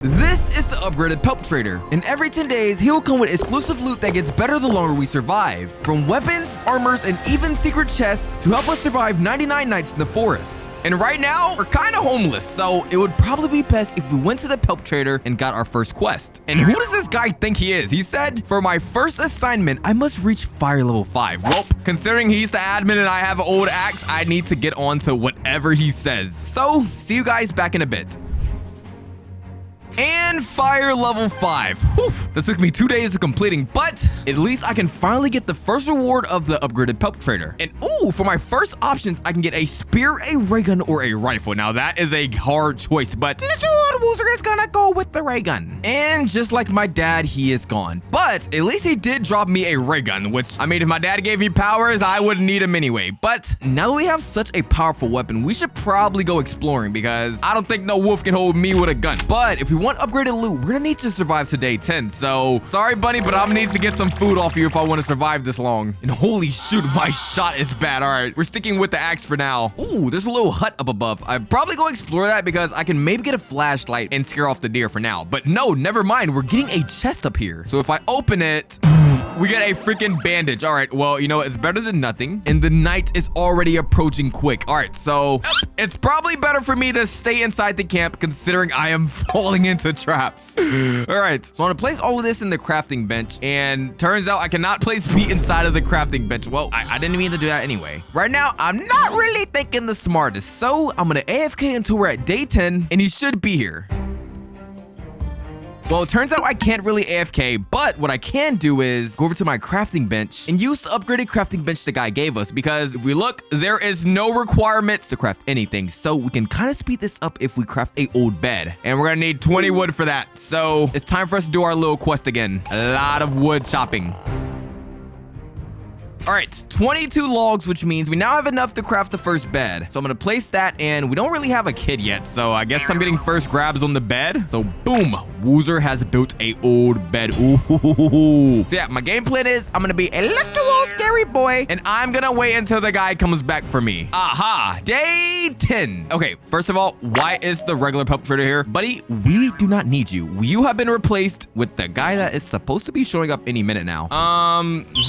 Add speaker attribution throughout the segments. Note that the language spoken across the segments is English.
Speaker 1: This is the upgraded Pelt Trader, and every 10 days, he will come with exclusive loot that gets better the longer we survive. From weapons, armors, and even secret chests to help us survive 99 nights in the forest. And right now, we're kind of homeless, so it would probably be best if we went to the Pelt Trader and got our first quest. And who does this guy think he is? He said, for my first assignment, I must reach fire level 5. Well, considering he's the admin and I have an old axe, I need to get on to whatever he says. So, see you guys back in a bit. And fire level 5. Whew, that took me 2 days of completing, but at least I can finally get the first reward of the upgraded Pelt Trader. And ooh, for my first options, I can get a spear, a ray gun, or a rifle. Now that is a hard choice, but little Woozer is gonna go with the ray gun. And just like my dad, he is gone. But at least he did drop me a ray gun, which, I mean, if my dad gave me powers, I wouldn't need him anyway. But now that we have such a powerful weapon, we should probably go exploring because I don't think no wolf can hold me with a gun. But if we want upgraded loot, we're gonna need to survive to day 10. So sorry, bunny, but I'm gonna need to get some food off you if I want to survive this long. And holy shoot, my shot is bad. All right, we're sticking with the axe for now. Ooh, there's a little hut up above. I'd probably go explore that because I can maybe get a flashlight and scare off the deer for now. But no, never mind. We're getting a chest up here. So if I open it, we get a freaking bandage. All right, well, you know, it's better than nothing. And the night is already approaching quick. All right, so it's probably better for me to stay inside the camp considering I am falling into traps. All right, so I'm gonna place all of this in the crafting bench. And turns out I cannot place meat inside of the crafting bench. Well, I didn't mean to do that anyway. Right now, I'm not really thinking the smartest. So I'm gonna AFK until we're at day 10 and he should be here. Well, it turns out I can't really AFK, but what I can do is go over to my crafting bench and use the upgraded crafting bench the guy gave us because if we look, there is no requirements to craft anything. So we can kind of speed this up if we craft a old bed. And we're gonna need 20 wood for that. So it's time for us to do our little quest again. A lot of wood chopping. All right, 22 logs, which means we now have enough to craft the first bed. So I'm gonna place that, and we don't really have a kid yet, so I guess I'm getting first grabs on the bed. So boom, Woozer has built a old bed. Ooh. So yeah, my game plan is I'm gonna be a little scary boy, and I'm gonna wait until the guy comes back for me. Aha, day 10. Okay, first of all, why is the regular Pelt Trader here? Buddy, we do not need you. You have been replaced with the guy that is supposed to be showing up any minute now.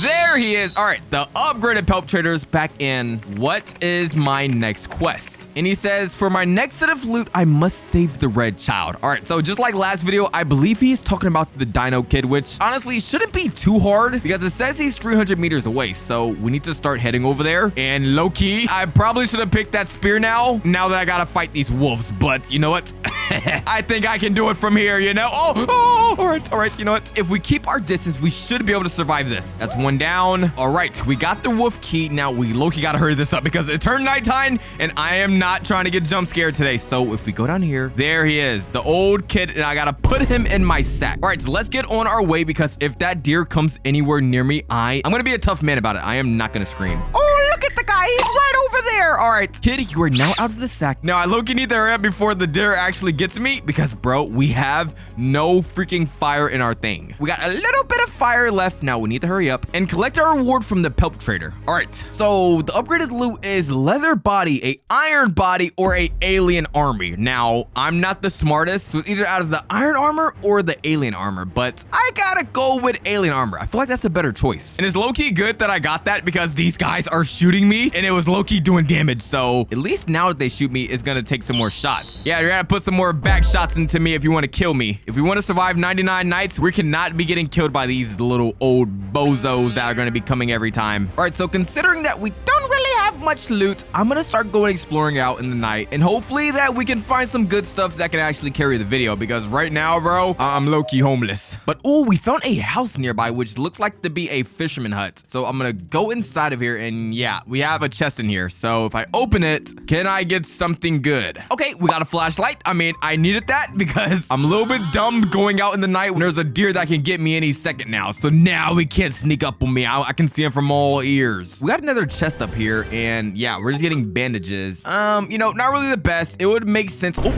Speaker 1: There he is. All right. The upgraded Pelt Trader's back in. What is my next quest? And he says, for my next set of loot, I must save the red child. All right, so just like last video, I believe he's talking about the dino kid, which honestly shouldn't be too hard because it says he's 300 meters away. So we need to start heading over there. And low key, I probably should have picked that spear now that I gotta fight these wolves. But you know what? I think I can do it from here, you know? Oh, all right, you know what? If we keep our distance, we should be able to survive this. That's one down. All right, we got the wolf key. Now we low-key gotta hurry this up because it turned nighttime and I am not trying to get jump scared today. So if we go down here, there he is, the old kid, and I gotta put him in my sack. All right, so let's get on our way because if that deer comes anywhere near me, I'm gonna be a tough man about it. I am not gonna scream. Oh, look at the guy. He's right over there. All right, kid, you are now out of the sack. Now I low-key need to hurry up before the deer actually gets me because, bro, we have no freaking fire in our thing. We got a little bit of fire left. Now we need to hurry up and collect our reward from the Pelt Trader. All right, so the upgraded loot is leather body, a iron body, or a alien armor. Now, I'm not the smartest, so it's either out of the iron armor or the alien armor, but I gotta go with alien armor. I feel like that's a better choice. And it's low-key good that I got that because these guys are shooting me and it was low-key doing damage. So at least now that they shoot me, it's gonna take some more shots. Yeah, you're gonna put some more back shots into me if you want to kill me. If we want to survive 99 nights, we cannot be getting killed by these little old bozos that are gonna be coming every time. All right, so considering that we don't really have much loot, I'm gonna start going exploring out in the night and hopefully that we can find some good stuff that can actually carry the video because right now, bro, I'm low-key homeless. But oh, we found a house nearby which looks like to be a fisherman hut. So I'm gonna go inside of here and yeah, we have a chest in here. So if I open it, can I get something good? Okay, we got a flashlight. I mean, I needed that because I'm a little bit dumb going out in the night when there's a deer that can get me any second now. So now we can't sneak up on me. I can see him from all ears. We got another chest up here and yeah, we're just getting bandages. You know, not really the best. It would make sense. Oh,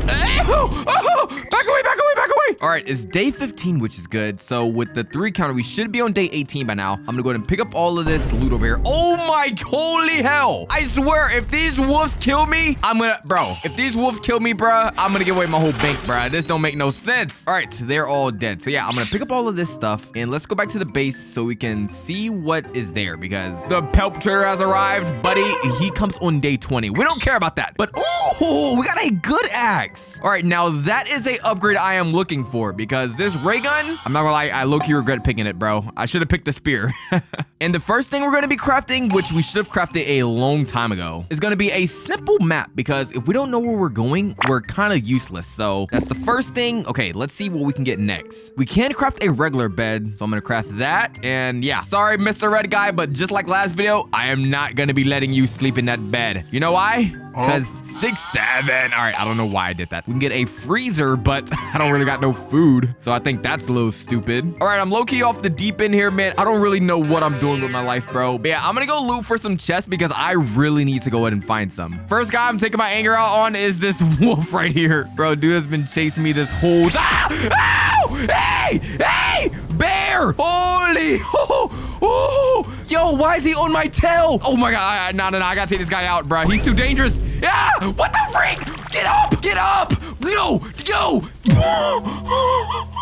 Speaker 1: back away. All right, it's day 15, which is good. So with the 3 counter, we should be on day 18 by now. I'm gonna go ahead and pick up all of this loot over here. Oh my holy hell. I swear, if these wolves kill me, if these wolves kill me, bruh, I'm gonna give away my whole bank, bruh. This don't make no sense. All right, they're all dead. So yeah, I'm gonna pick up all of this stuff and let's go back to the base so we can see what is there because the Pelt trader has arrived, buddy. He comes on day 20. We don't care about that. But oh, we got a good axe. All right, now that is a upgrade I am looking for because this ray gun, I'm not gonna lie, I low-key regret picking it, bro. I should have picked the spear. And the first thing we're gonna be crafting, which we should have crafted a long time ago, is gonna be a simple map because if we don't know where we're going, we're kind of useless. So that's the first thing. Okay, let's see what we can get next. We can craft a regular bed, so I'm gonna craft that. And yeah, sorry, Mr. Red Guy, but just like last video, I am not gonna be letting you sleep in that bed. You know why? Because 6, 7. All right, I don't know why I did that. We can get a freezer, but I don't really got no food. So I think that's a little stupid. All right, I'm low-key off the deep end here, man. I don't really know what I'm doing with my life, bro. But yeah, I'm gonna go loot for some chests because I really need to go ahead and find some. First guy I'm taking my anger out on is this wolf right here. Bro, dude has been chasing me this whole time. Ow! Hey! Hey! Bear! Holy! Oh! Yo, why is he on my tail? Oh my god. No, I gotta take this guy out, bro. He's too dangerous. Yeah! What the freak? Get up! Get up! No! Yo!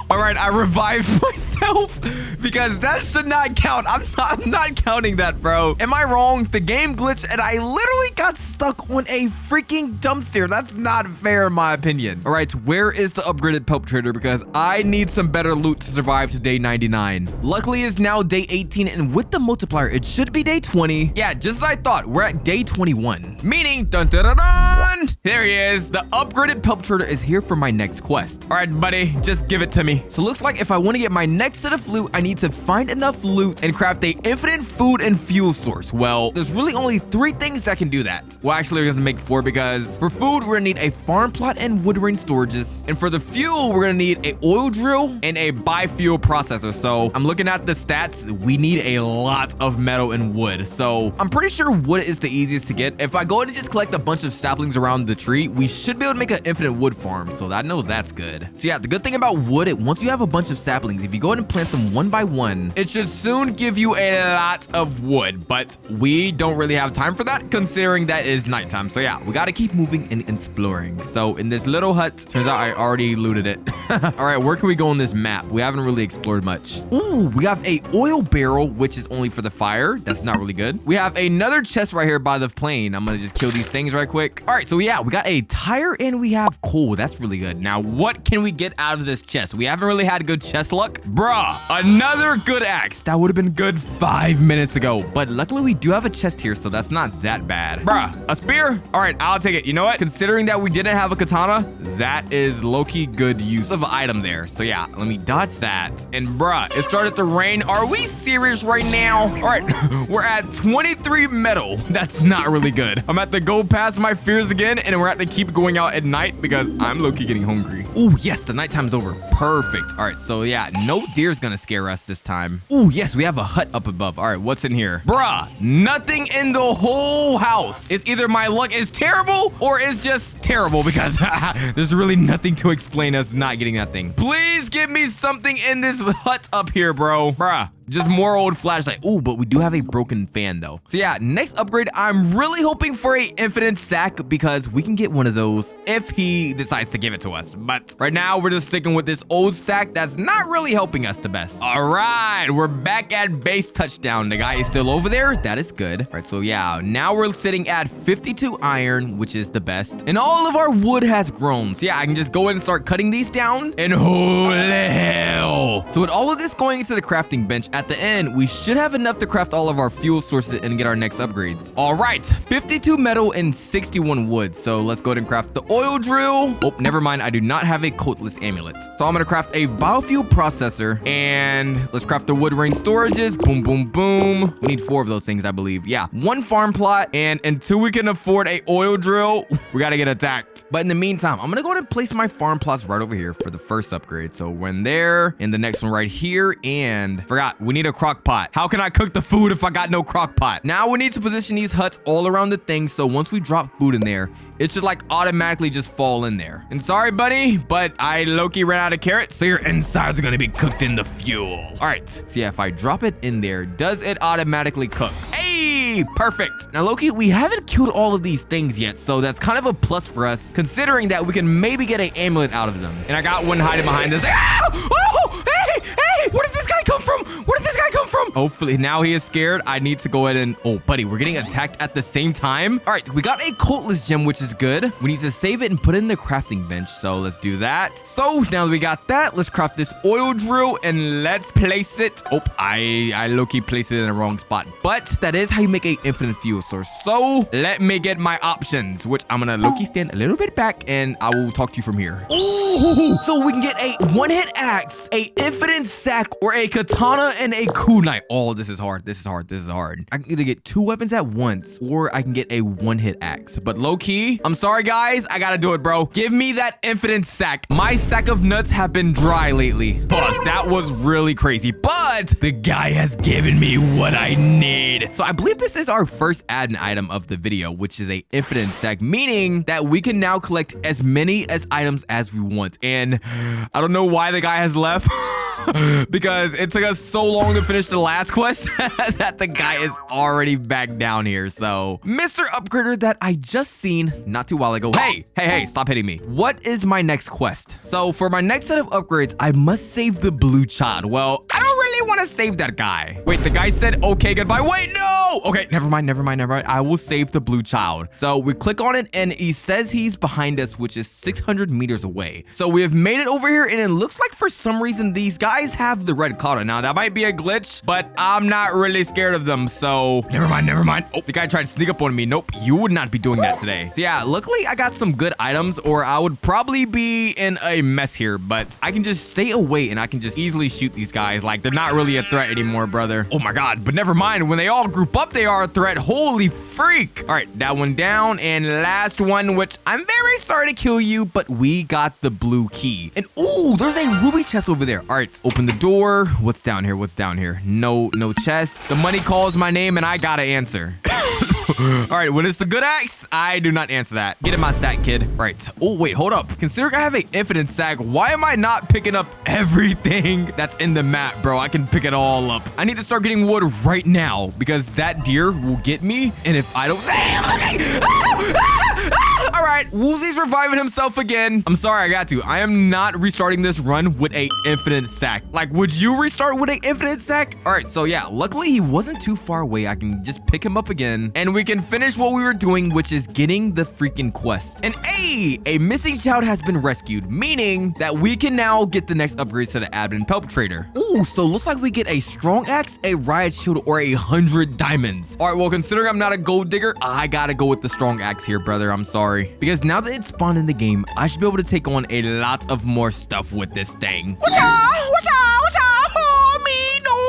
Speaker 1: All right, I revived myself because that should not count. I'm not counting that, bro. Am I wrong? The game glitched and I literally got stuck on a freaking dumpster. That's not fair in my opinion. All right, where is the upgraded Pelt trader? Because I need some better loot to survive to day 99. Luckily, it's now day 18 and with the multiplier, it should be day 20. Yeah, just as I thought, we're at day 21. Meaning, dun dun dun dun! There he is. The upgraded Pelt trader is here for my next quest. All right, buddy, just give it to me. So it looks like if I want to get my next set of loot, I need to find enough loot and craft a infinite food and fuel source. Well, there's really only 3 things that can do that. Well, actually, we're gonna make 4 because for food, we're gonna need a farm plot and wood range storages. And for the fuel, we're gonna need a oil drill and a biofuel processor. So I'm looking at the stats. We need a lot of metal and wood. So I'm pretty sure wood is the easiest to get. If I go ahead and just collect a bunch of saplings around the tree, we should be able to make an infinite wood farm. So I know that's good. So yeah, the good thing about wood, once you have a bunch of saplings, if you go ahead and plant them one by one, it should soon give you a lot of wood, but we don't really have time for that considering that is nighttime. So yeah, we got to keep moving and exploring. So in this little hut, turns out I already looted it. All right, where can we go on this map? We haven't really explored much. Ooh, we have a oil barrel, which is only for the fire. That's not really good. We have another chest right here by the plane. I'm gonna just kill these things right quick. All right, so yeah, we got a tire and we have coal. That's really good. Now, what can we get out of this chest? We haven't really had good chest luck. Bruh, another good axe. That would have been good 5 minutes ago. But luckily, we do have a chest here, so that's not that bad. Bruh, a spear? All right, I'll take it. You know what? Considering that we didn't have a katana, that is low-key good use of an item there. So yeah, let me dodge that. And bruh, it started to rain. Are we serious right now? All right, we're at 23 metal. That's not really good. I'm at to go past my fears again, and we're at to keep going out at night because I'm low-key getting hungry. Oh, yes, the nighttime's over. Perfect. All right, so yeah, no deer's gonna scare us this time. Oh, yes, we have a hut up above. All right, what's in here? Bruh, nothing in the whole house. It's either my luck is terrible or it's just terrible because there's really nothing to explain us not getting that thing. Please give me something in this hut up here, bro. Bruh. Just more old flashlight. Oh, but we do have a broken fan though. So yeah, next upgrade, I'm really hoping for a infinite sack because we can get one of those if he decides to give it to us. But right now we're just sticking with this old sack that's not really helping us the best. All right, we're back at base touchdown. The guy is still over there. That is good. All right, so yeah, now we're sitting at 52 iron, which is the best. And all of our wood has grown. So yeah, I can just go ahead and start cutting these down. And holy hell. So with all of this going into the crafting bench, at the end, we should have enough to craft all of our fuel sources and get our next upgrades. All right, 52 metal and 61 wood. So let's go ahead and craft the oil drill. Oh, never mind. I do not have a coatless amulet. So I'm going to craft a biofuel processor and let's craft the wood range storages. Boom, boom, boom. We need 4 of those things, I believe. Yeah, 1 farm plot. And until we can afford a oil drill, we got to get attacked. But in the meantime, I'm going to go ahead and place my farm plots right over here for the first upgrade. So when there, and the next one right here. And forgot, we we need a crock pot. How can I cook the food if I got no crock pot? Now we need to position these huts all around the thing, so once we drop food in there, it should like automatically just fall in there. And sorry, buddy, but I low-key ran out of carrots, so your insides are gonna be cooked in the fuel. All right, so yeah, if I drop it in there, does it automatically cook? Hey, perfect. Now, Loki, we haven't killed all of these things yet, so that's kind of a plus for us, considering that we can maybe get an amulet out of them. And I got one hiding behind this. Ah! Oh, hey, where did this guy come from? Where did this guy come from? Hopefully, now he is scared. I need to go ahead and... Oh, buddy, we're getting attacked at the same time. All right, we got a Cultless gem, which is good. We need to save it and put it in the crafting bench, so let's do that. So now that we got that, let's craft this oil drill and let's place it. Oh, I low-key placed it in the wrong spot, but that is how you make an infinite fuel source. So let me get my options, which I'm gonna low-key stand a little bit back and I will talk to you from here. Ooh, so we can get a one-hit axe, a infinite sack, or a katana and a kunai. Oh, this is hard. This is hard. This is hard. I can either get 2 weapons at once or I can get a one-hit axe. But low-key, I'm sorry, guys. I gotta do it, bro. Give me that infinite sack. My sack of nuts have been dry lately. Plus, that was really crazy. But the guy has given me what I need. So I believe this is our first add-in item of the video, which is a infinite sack, meaning that we can now collect as many items as we want. And I don't know why the guy has left. Because it took us so long to finish the last quest that the guy is already back down here. So, Mr. Upgrader that I just seen not too while ago. Hey, stop hitting me. What is my next quest? So, for my next set of upgrades, I must save the blue child. Well, I don't really want to save that guy. Wait, the guy said, okay, goodbye. Wait, no! Okay, never mind. I will save the blue child. So, we click on it and he says he's behind us, which is 600 meters away. So, we have made it over here and it looks like for some reason these guys have the red collar. Now, that might be a glitch, but I'm not really scared of them, so never mind. Oh, the guy tried to sneak up on me. Nope, you would not be doing that today. So yeah, luckily I got some good items, or I would probably be in a mess here, but I can just stay away and I can just easily shoot these guys. Like, they're not really a threat anymore, brother. Oh my god, but never mind. When they all group up, they are a threat. Holy freak. All right, that one down, and last one, which I'm very sorry to kill you, but we got the blue key. And oh, there's a ruby chest over there. All right, open the door. What's down here? No chest. The money calls my name and I gotta answer. All right, when it's a good axe, I do not answer that. Get in my sack, kid. All right. Oh, wait, hold up. Considering I have an infinite sack, why am I not picking up everything that's in the map, bro? I can pick it all up. I need to start getting wood right now because that deer will get me. And if I don't... All right, Woozy's reviving himself again. I'm sorry, I got to. I am not restarting this run with a infinite sack. Like, would you restart with an infinite sack? All right, so yeah, luckily he wasn't too far away. I can just pick him up again and we can finish what we were doing, which is getting the freaking quest. And a missing child has been rescued, meaning that we can now get the next upgrades to the admin Pelt trader. Ooh, so looks like we get a strong axe, a riot shield, or 100 diamonds. All right, well, considering I'm not a gold digger, I gotta go with the strong axe here, brother. I'm sorry. Because now that it's spawned in the game, I should be able to take on a lot of more stuff with this thing.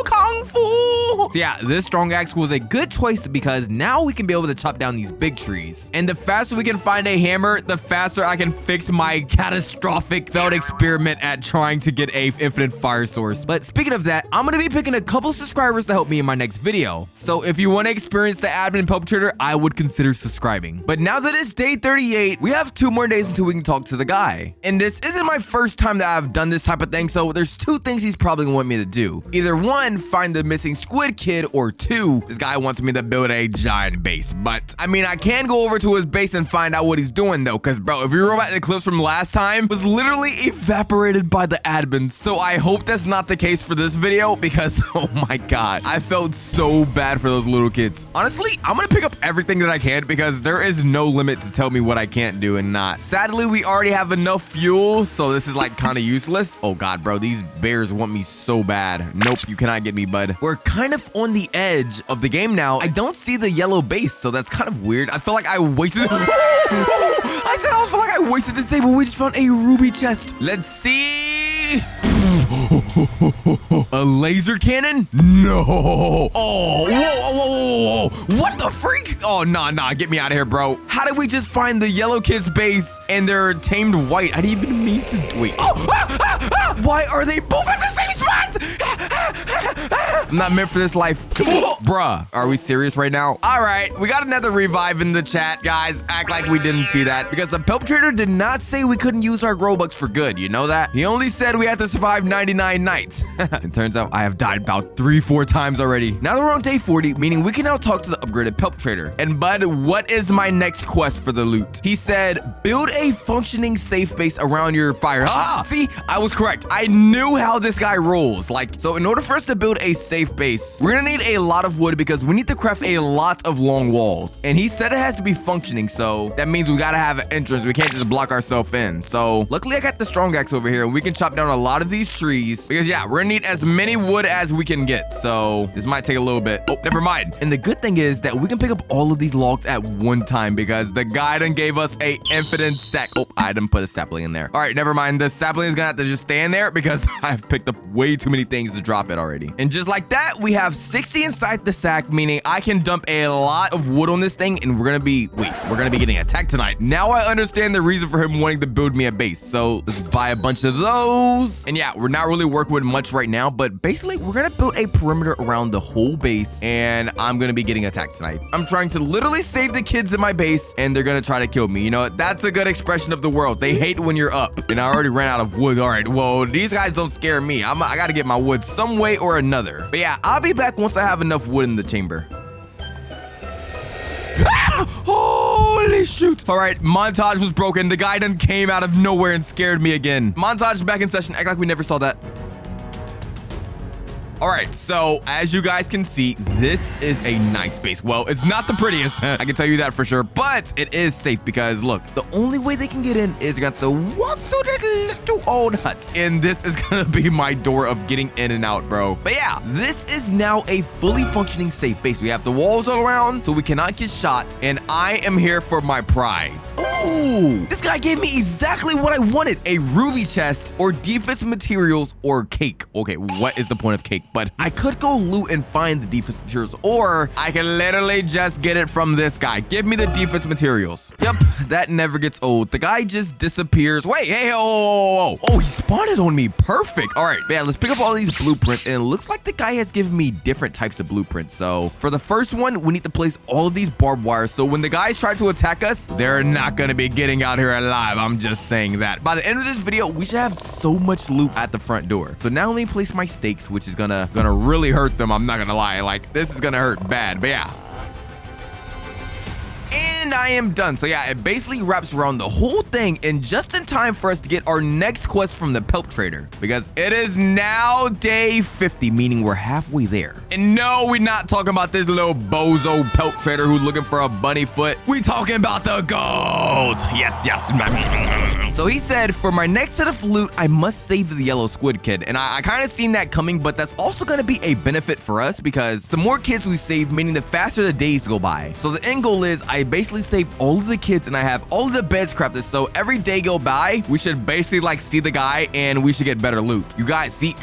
Speaker 1: Kung Fu. So yeah, this strong axe was a good choice because now we can be able to chop down these big trees. And the faster we can find a hammer, the faster I can fix my catastrophic failed experiment at trying to get a infinite fire source. But speaking of that, I'm going to be picking a couple subscribers to help me in my next video. So if you want to experience the admin Pelt trader, I would consider subscribing. But now that it's day 38, we have 2 more days until we can talk to the guy. And this isn't my first time that I've done this type of thing, so there's 2 things he's probably going to want me to do. Either 1, find the missing squid kid, or 2, this guy wants me to build a giant base. But I mean, I can go over to his base and find out what he's doing though, because bro, if you remember the clips from last time, was literally evaporated by the admin. So I hope that's not the case for this video, because oh my god, I felt so bad for those little kids. Honestly, I'm gonna pick up everything that I can because there is no limit to tell me what I can't do and not. Sadly, we already have enough fuel, so this is like kind of useless. Oh god, bro, these bears want me so bad. Nope, you cannot get me, bud. We're kind of on the edge of the game now. I don't see the yellow base, so that's kind of weird. I feel like I wasted I said I feel like I wasted this day, but we just found a ruby chest. Let's see. A laser cannon? No. Oh, whoa. What the freak? Oh, nah, get me out of here, bro. How did we just find the yellow kid's base and they're tamed white? I didn't even mean to. Wait. Why are they both at the same spot? I'm not meant for this life. Bruh, are we serious right now? All right, we got another revive in the chat, guys. Act like we didn't see that because the Pelt Trader did not say we couldn't use our Robux for good. You know that? He only said we had to survive 99 nights. It turns out I have died about 3-4 times already. Now that we're on day 40, meaning we can now talk to the upgraded Pelt Trader. And bud, what is my next quest for the loot? He said, build a functioning safe base around your fire. See, I was correct. I knew how this guy rolls. Like, so in order for us to build a safe base, we're gonna need a lot of wood because we need to craft a lot of long walls. And he said it has to be functioning, so that means we gotta have an entrance. We can't just block ourselves in. So luckily I got the strong axe over here and we can chop down a lot of these trees because yeah, we're gonna need as many wood as we can get. So this might take a little bit. Oh, never mind. And the good thing is that we can pick up all of these logs at one time because the guy done gave us a infinite sack. Oh, I didn't put a sapling in there. All right, never mind. The sapling is gonna have to just stand there because I've picked up way too many things to drop it already. And just like that, we have 60 inside the sack, meaning I can dump a lot of wood on this thing and we're gonna be getting attacked tonight. Now I understand the reason for him wanting to build me a base. So let's buy a bunch of those. And yeah, we're not really working with much right now, but basically we're gonna build a perimeter around the whole base and I'm gonna be getting attacked tonight. I'm trying to literally save the kids in my base and they're gonna try to kill me. You know, that's a good expression of the world. They hate when you're up. And I already ran out of wood. All right, well, these guys don't scare me. I gotta get my wood some way or another. But yeah, I'll be back once I have enough wood in the chamber. Holy shoot. All right, montage was broken. The guy done came out of nowhere and scared me again. Montage back in session. Act like we never saw that. All right, so as you guys can see, this is a nice base. Well, it's not the prettiest, I can tell you that for sure, but it is safe because look, the only way they can get in is got to walk through this little old hut. And this is gonna be my door of getting in and out, bro. But yeah, this is now a fully functioning safe base. We have the walls all around, so we cannot get shot. And I am here for my prize. Ooh, this guy gave me exactly what I wanted. A ruby chest or defense materials or cake. Okay, what is the point of cake? But I could go loot and find the defense materials, or I can literally just get it from this guy. Give me the defense materials. Yep, that never gets old. The guy just disappears. Wait, hey, oh, he spawned on me. Perfect. All right, man, let's pick up all these blueprints, and it looks like the guy has given me different types of blueprints. So for the first one, we need to place all of these barbed wires. So when the guys try to attack us, they're not gonna be getting out here alive. I'm just saying that. By the end of this video, we should have so much loot at the front door. So now let me place my stakes, which is gonna really hurt them. I'm not gonna lie, like this is gonna hurt bad. But yeah, and I am done. So yeah, it basically wraps around the whole thing and just in time for us to get our next quest from the Pelt Trader because it is now day 50, meaning we're halfway there. And no, we're not talking about this little bozo Pelt Trader who's looking for a bunny foot. We talking about the gold. Yes. So he said, for my next set of loot, I must save the yellow squid kid. And I kind of seen that coming, but that's also going to be a benefit for us because the more kids we save, meaning the faster the days go by. So the end goal is I basically save all of the kids and I have all of the beds crafted. So every day go by, we should basically like see the guy and we should get better loot. You guys see,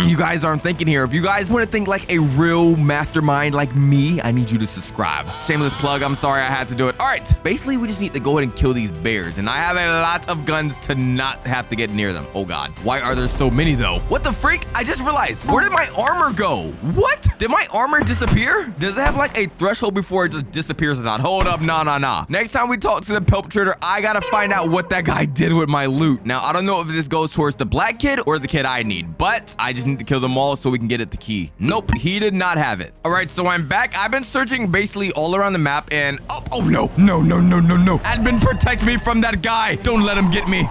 Speaker 1: you guys aren't thinking here. If you guys want to think like a real mastermind like me, I need you to subscribe. Shameless plug. I'm sorry I had to do it. All right. Basically, we just need to go ahead and kill these bears. And I have a lot of guns to not have to get near them. Oh God. Why are there so many though? What the freak? I just realized, where did my armor go? What? Did my armor disappear? Does it have like a threshold before it just disappears or not? Hold up. Nah. Next time we talk to the Pelt Trader, I gotta find out what that guy did with my loot. Now, I don't know if this goes towards the black kid or the kid I need, but I just need to kill them all so we can get it the key. Nope, he did not have it. All right, so I'm back. I've been searching basically all around the map and oh no. Admin, protect me from that guy. Don't let him get me.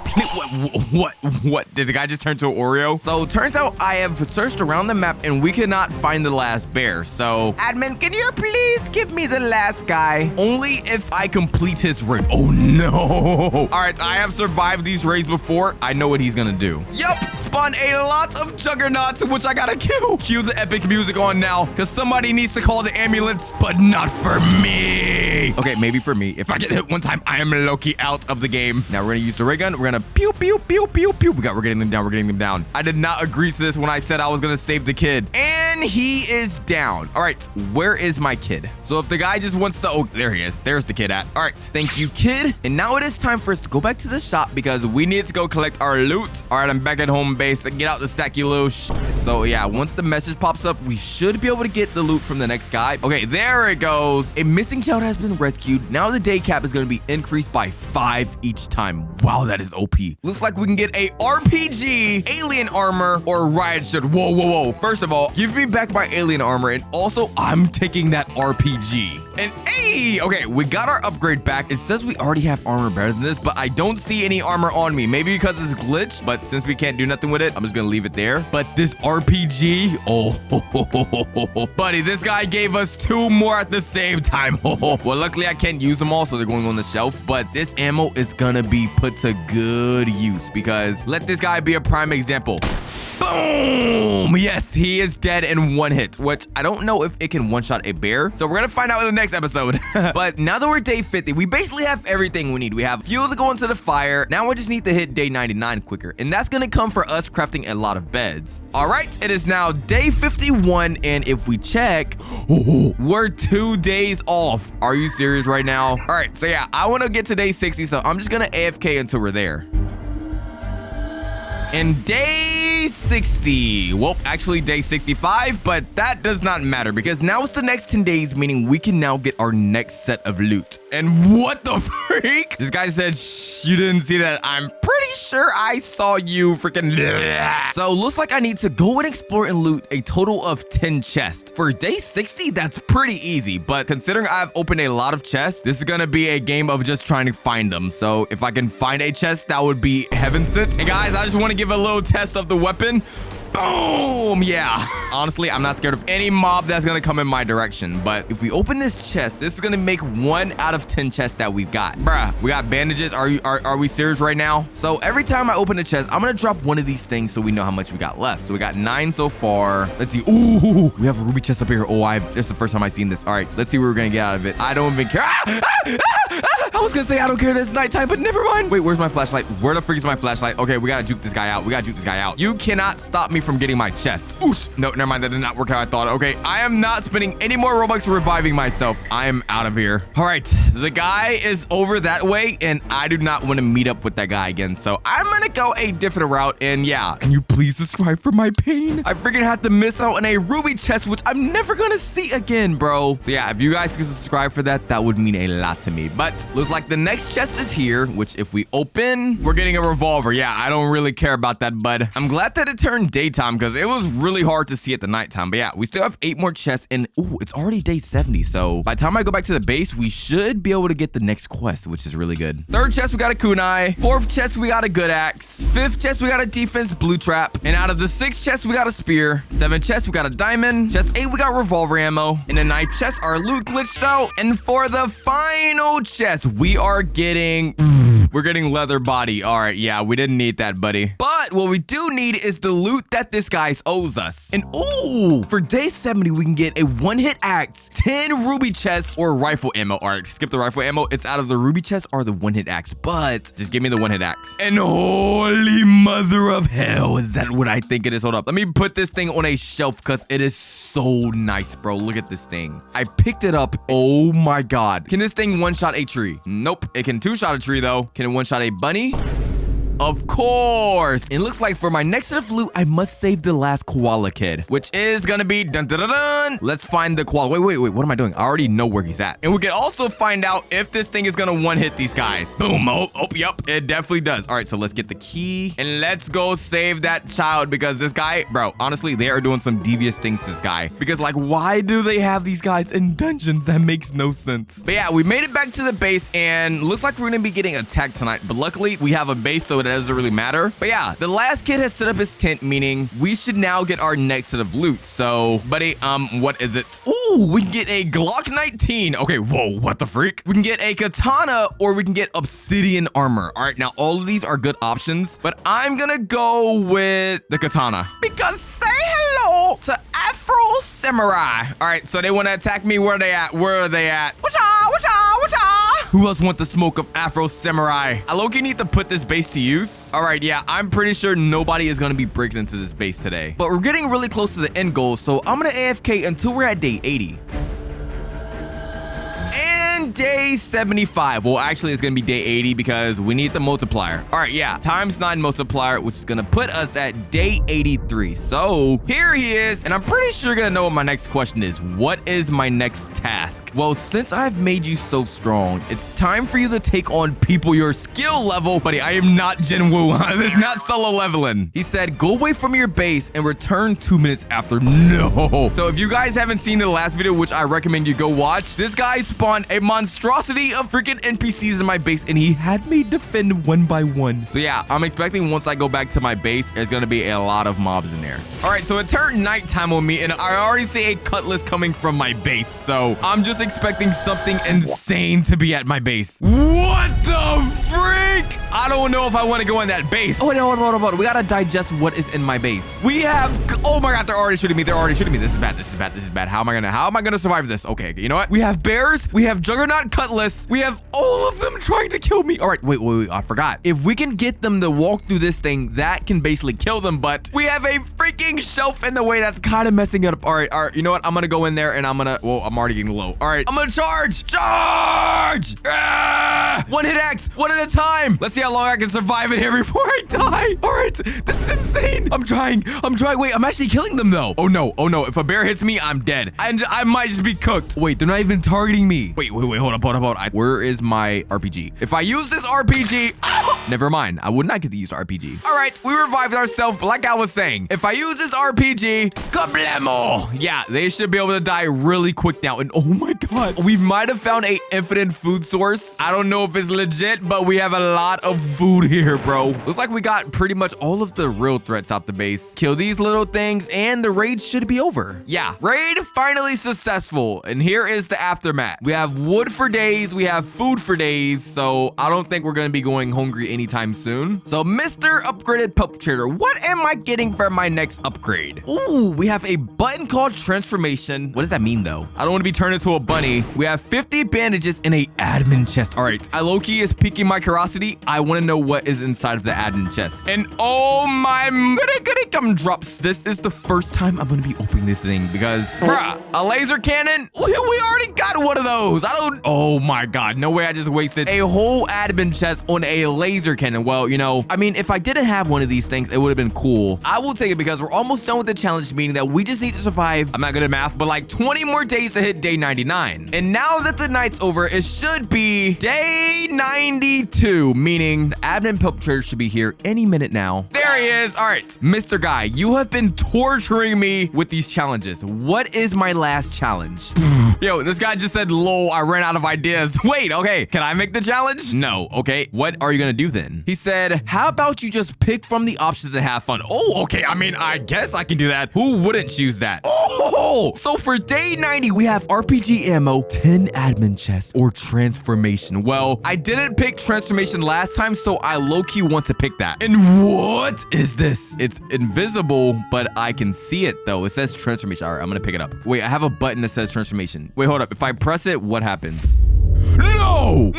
Speaker 1: What? Did the guy just turn to an Oreo? So turns out I have searched around the map and we cannot find the last bear. So admin, can you please give me the last guy? Only if I complete his raid. Oh no. All right, I have survived these raids before. I know what he's gonna do. Yup, spawn a lot of juggernauts, which I gotta kill. Cue the epic music on now, because somebody needs to call the ambulance, but not for me. Okay, maybe for me. If I get hit one time, I am low-key out of the game. Now we're gonna use the ray gun. We're gonna pew. We're getting them down. I did not agree to this when I said I was gonna save the kid. And he is down. All right, where is my kid? So if the guy just wants to, oh, there he is. There's the kid at. All right, thank you, kid. And now it is time for us to go back to the shop because we need to go collect our loot. All right, I'm back at home base. Get out the sack, you little So yeah, once the message pops up, we should be able to get the loot from the next guy. Okay, there it goes. A missing child has been rescued. Now the day cap is going to be increased by 5 each time. Wow, that is OP. Looks like we can get a RPG, alien armor, or riot shield. Whoa, whoa, whoa. First of all, give me back my alien armor, and also I'm taking that RPG. And hey, okay, we got our upgrade back. It says we already have armor better than this, but I don't see any armor on me. Maybe because it's glitched, but since we can't do nothing with it, I'm just gonna leave it there. But this RPG, oh, buddy, this guy gave us 2 more at the same time. Well, luckily I can't use them all, so they're going on the shelf. But this ammo is gonna be put to good use because let this guy be a prime example. Boom! Yes, he is dead in 1 hit, which I don't know if it can one-shot a bear. So we're gonna find out in the next episode. But now that we're day 50, we basically have everything we need. We have fuel to go into the fire. Now we just need to hit day 99 quicker. And that's gonna come for us crafting a lot of beds. All right, it is now day 51. And if we check, we're 2 days off. Are you serious right now? All right, so yeah, I wanna get to day 60. So I'm just gonna AFK until we're there. And day 60. Well, actually day 65, but that does not matter because now it's the next 10 days, meaning we can now get our next set of loot. And what the freak? This guy said, shh, you didn't see that. I'm pretty sure I saw you freaking. So looks like I need to go and explore and loot a total of 10 chests. For day 60, that's pretty easy, but considering I've opened a lot of chests, this is gonna be a game of just trying to find them. So if I can find a chest, that would be heaven sent. And guys, I just want to give a little test of the weapon. Boom! Yeah. Honestly, I'm not scared of any mob that's gonna come in my direction. But if we open this chest, this is gonna make 1 out of 10 chests that we've got. Bruh, we got bandages. Are we serious right now? So every time I open a chest, I'm gonna drop one of these things so we know how much we got left. So we got 9 so far. Let's see. Ooh, we have a ruby chest up here. Oh, this is the first time I've seen this. All right, let's see what we're gonna get out of it. I don't even care. I was gonna say I don't care that it's nighttime, but never mind. Wait, where's my flashlight? Where the freak is my flashlight? Okay, we gotta juke this guy out. We gotta juke this guy out. You cannot stop me from getting my chest. Oosh. No, never mind. That did not work how I thought. Okay, I am not spending any more Robux reviving myself. I am out of here. All right, the guy is over that way, and I do not want to meet up with that guy again. So I'm gonna go a different route. And yeah, can you please subscribe for my pain? I freaking had to miss out on a ruby chest, which I'm never gonna see again, bro. So yeah, if you guys could subscribe for that, that would mean a lot to me. But looks like the next chest is here, which if we open, we're getting a revolver. Yeah, I don't really care about that, bud. I'm glad that it turned daytime because it was really hard to see at the nighttime. But yeah, we still have 8 more chests, and ooh, it's already day 70. So by the time I go back to the base, we should be able to get the next quest, which is really good. 3rd chest, we got a kunai. 4th chest, we got a good axe. 5th chest, we got a defense blue trap. And out of the 6th chest, we got a spear. 7th chest, we got a diamond. Chest 8, we got revolver ammo. In the 9th chest, our loot glitched out. And for the final chest, we are getting... We're getting leather body. All right, yeah, we didn't need that, buddy. But what we do need is the loot that this guy owes us. And ooh, for day 70, we can get a 1-hit axe, 10 ruby chests, or rifle ammo. All right, skip the rifle ammo. It's out of the ruby chest or the 1-hit axe. But just give me the 1-hit axe. And holy mother of hell, is that what I think it is? Hold up. Let me put this thing on a shelf because it is so nice, bro. Look at this thing. I picked it up. Oh my God. Can this thing one-shot a tree? Nope. It can 2-shot a tree though. Can it one-shot a bunny? Of course. It looks like for my next set of loot, I must save the last koala kid, which is gonna be dun dun dun dun. Let's find the koala. Wait. What am I doing? I already know where he's at. And we can also find out if this thing is gonna one-hit these guys. Boom. Oh, yep. It definitely does. All right, so let's get the key and let's go save that child because this guy, bro, honestly, they are doing some devious things to this guy. Because like, why do they have these guys in dungeons? That makes no sense. But yeah, we made it back to the base and looks like we're gonna be getting attacked tonight. But luckily, we have a base, so it doesn't really matter. But yeah, the last kid has set up his tent, meaning we should now get our next set of loot. So, buddy, what is it? Ooh, we can get a Glock 19. Okay, whoa, what the freak? We can get a katana or we can get obsidian armor. All right, now all of these are good options, but I'm gonna go with the katana because say hello to Afro Samurai. All right, so they want to attack me. Where are they at? Where are they at? Wacha, wacha, wacha. Who else wants the smoke of Afro Samurai? I low-key need to put this base to use. All right, yeah, I'm pretty sure nobody is going to be breaking into this base today. But we're getting really close to the end goal, so I'm going to AFK until we're at day 80. And on day 75. Well, actually, it's going to be day 80 because we need the multiplier. All right, yeah, times 9 multiplier, which is going to put us at day 83. So here he is, and I'm pretty sure you're going to know what my next question is. What is my next task? Well, since I've made you so strong, it's time for you to take on people your skill level. Buddy, I am not Jin Woo. This is not solo leveling. He said, go away from your base and return 2 minutes after. No. So if you guys haven't seen the last video, which I recommend you go watch, this guy spawned a monstrosity of freaking NPCs in my base, and he had me defend one by one. So yeah, I'm expecting once I go back to my base, there's going to be a lot of mobs in there. All right, so it turned nighttime on me, and I already see a cutlass coming from my base. So I'm just expecting something insane to be at my base. What the freak? I don't know if I want to go in that base. Oh, no, we got to digest what is in my base. We have, oh my God, they're already shooting me. They're already shooting me. This is bad. This is bad. This is bad. How am I gonna survive this? Okay, you know what? We have bears. We have Juggernaut Cutlass. We have all of them trying to kill me. All right, wait. I forgot. If we can get them to walk through this thing, that can basically kill them. But we have a freaking shelf in the way that's kind of messing it up. All right. You know what? I'm gonna go in there and I'm gonna, well, I'm already getting low. All right, I'm gonna charge. One hit X, one at a time. Let's see how long I can survive in here before I die. All right, this is insane. I'm trying. Wait, I'm actually killing them though. Oh no. If a bear hits me, I'm dead. And I might just be cooked. Wait, they're not even targeting me. Wait, hold up. Where is my RPG? If I use this RPG, never mind. I would not get to use RPG. All right, we revived ourselves, but like I was saying, if I use this RPG, kablamo! Yeah, they should be able to die really quick now. And oh my God, we might have found a infinite food source. I don't know if it's legit, but we have a lot of food here, bro. Looks like we got pretty much all of the real threats out the base. Kill these little things, and the raid should be over. Yeah, raid finally successful. And here is the aftermath. We have wood for days. We have food for days. So I don't think we're going to be going hungry anytime soon. So Mr. Upgraded Pelt Trader, what am I getting for my next upgrade? Ooh, we have a button called transformation. What does that mean though? I don't want to be turned into a bunny. We have 50 bandages in a admin chest. All right, I low-key is piquing my curiosity. I want to know what is inside of the admin chest. And oh my goody gum drops. This is the first time I'm going to be opening this thing because, bruh, a laser cannon? We already got one of those. Oh my God, no way I just wasted a whole admin chest on a laser cannon. Well, you know, I mean, if I didn't have one of these things, it would have been cool. I will take it because we're almost done with the challenge, meaning that we just need to survive, I'm not good at math, but like 20 more days to hit day 99. And now that the night's over, it should be day 92, meaning the admin Pelt Trader should be here any minute now. There he is. All right, Mr. Guy, you have been torturing me with these challenges. What is my last challenge? Yo, this guy just said, lol, I ran out of ideas. Wait, okay, can I make the challenge? No, okay, what are you gonna do then? He said, how about you just pick from the options and have fun? Oh, okay, I mean, I guess I can do that. Who wouldn't choose that? Oh, so for day 90, we have RPG ammo, 10 admin chests, or transformation. Well, I didn't pick transformation last time, so I low-key want to pick that. And what is this? It's invisible, but I can see it though. It says transformation. All right, I'm gonna pick it up. Wait, I have a button that says transformation. Wait, hold up. If I press it, what happens? No!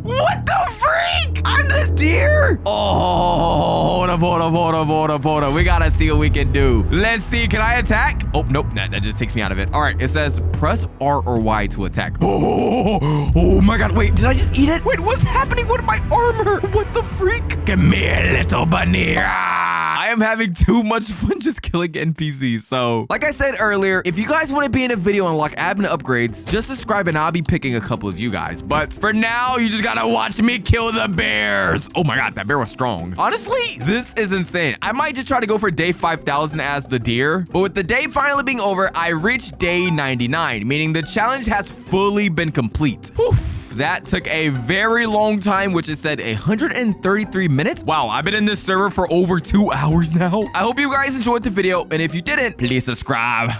Speaker 1: What the freak? I'm the deer? Oh, hold up. We gotta see what we can do. Let's see. Can I attack? Oh, nope. That just takes me out of it. All right. It says press R or Y to attack. Oh my God. Wait, did I just eat it? Wait, what's happening with my armor? What the freak? Come here, little bunny. I am having too much fun just killing NPCs. So, like I said earlier, if you guys want to be in a video and unlock admin upgrades, just subscribe and I'll be picking a couple of you guys. But for now, you just gotta watch me kill the bears. Oh my God, that bear was strong. Honestly, this is insane. I might just try to go for day 5,000 as the deer. But with the day finally being over, I reached day 99, meaning the challenge has fully been complete. Whew. That took a very long time, which it said 133 minutes. Wow, I've been in this server for over 2 hours now. I hope you guys enjoyed the video, and if you didn't, please subscribe.